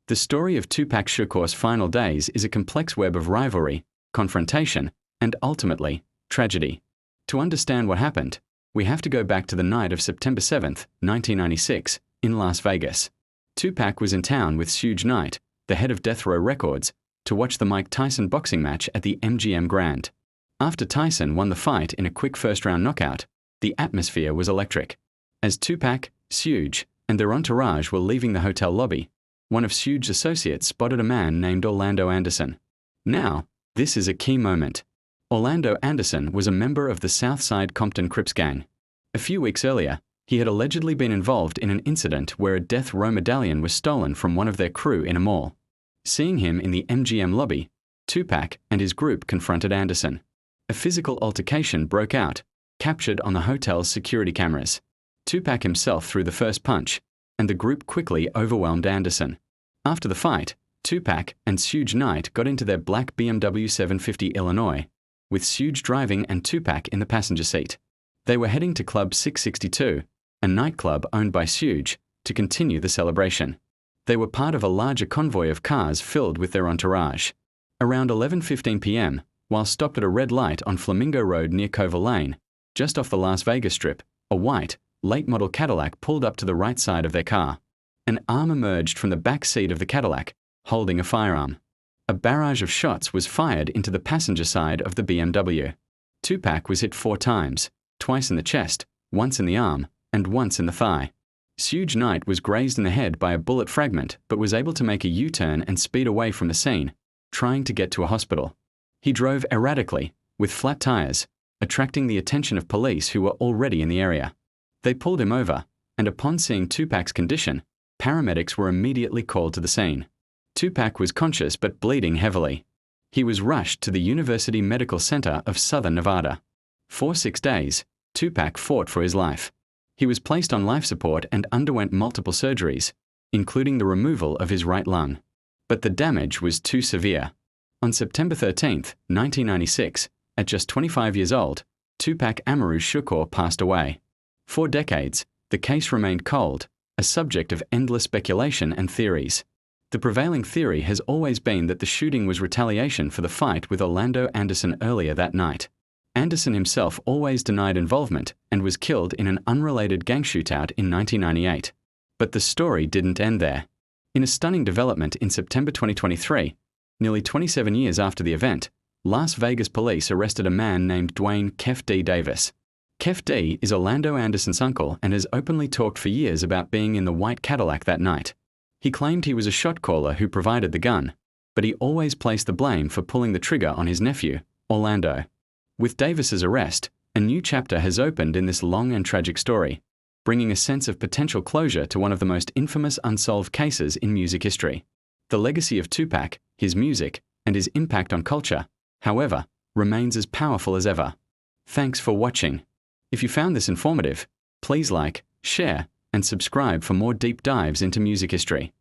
The story of Tupac Shakur's final days is a complex web of rivalry, confrontation, and ultimately, tragedy. To understand what happened, we have to go back to the night of September 7, 1996, in Las Vegas. Tupac was in town with Suge Knight, the head of Death Row Records, to watch the Mike Tyson boxing match at the MGM Grand. After Tyson won the fight in a quick first-round knockout, the atmosphere was electric. As Tupac, Suge, and their entourage were leaving the hotel lobby, one of Suge's associates spotted a man named Orlando Anderson. Now, this is a key moment. Orlando Anderson was a member of the Southside Compton Crips gang. A few weeks earlier, he had allegedly been involved in an incident where a Death Row medallion was stolen from one of their crew in a mall. Seeing him in the MGM lobby, Tupac and his group confronted Anderson. A physical altercation broke out, captured on the hotel's security cameras. Tupac himself threw the first punch, and the group quickly overwhelmed Anderson. After the fight, Tupac and Suge Knight got into their black BMW 750 Illinois, with Suge driving and Tupac in the passenger seat. They were heading to Club 662, a nightclub owned by Suge, to continue the celebration. They were part of a larger convoy of cars filled with their entourage. Around 11:15 p.m., while stopped at a red light on Flamingo Road near Cover Lane, just off the Las Vegas Strip, a white, late-model Cadillac pulled up to the right side of their car. An arm emerged from the back seat of the Cadillac, holding a firearm. A barrage of shots was fired into the passenger side of the BMW. Tupac was hit 4 times, twice in the chest, once in the arm, and once in the thigh. Suge Knight was grazed in the head by a bullet fragment but was able to make a U-turn and speed away from the scene, trying to get to a hospital. He drove erratically, with flat tires, attracting the attention of police who were already in the area. They pulled him over, and upon seeing Tupac's condition, paramedics were immediately called to the scene. Tupac was conscious but bleeding heavily. He was rushed to the University Medical Center of Southern Nevada. For 6 days, Tupac fought for his life. He was placed on life support and underwent multiple surgeries, including the removal of his right lung. But the damage was too severe. On September 13, 1996, at just 25 years old, Tupac Amaru Shakur passed away. For decades, the case remained cold, a subject of endless speculation and theories. The prevailing theory has always been that the shooting was retaliation for the fight with Orlando Anderson earlier that night. Anderson himself always denied involvement and was killed in an unrelated gang shootout in 1998. But the story didn't end there. In a stunning development in September 2023, nearly 27 years after the event, Las Vegas police arrested a man named Dwayne Kef D. Davis. Kef D. is Orlando Anderson's uncle and has openly talked for years about being in the white Cadillac that night. He claimed he was a shot caller who provided the gun, but he always placed the blame for pulling the trigger on his nephew, Orlando. With Davis's arrest, a new chapter has opened in this long and tragic story, bringing a sense of potential closure to one of the most infamous unsolved cases in music history. The legacy of Tupac, his music, and his impact on culture, however, remains as powerful as ever. Thanks for watching. If you found this informative, please like, share, and subscribe for more deep dives into music history.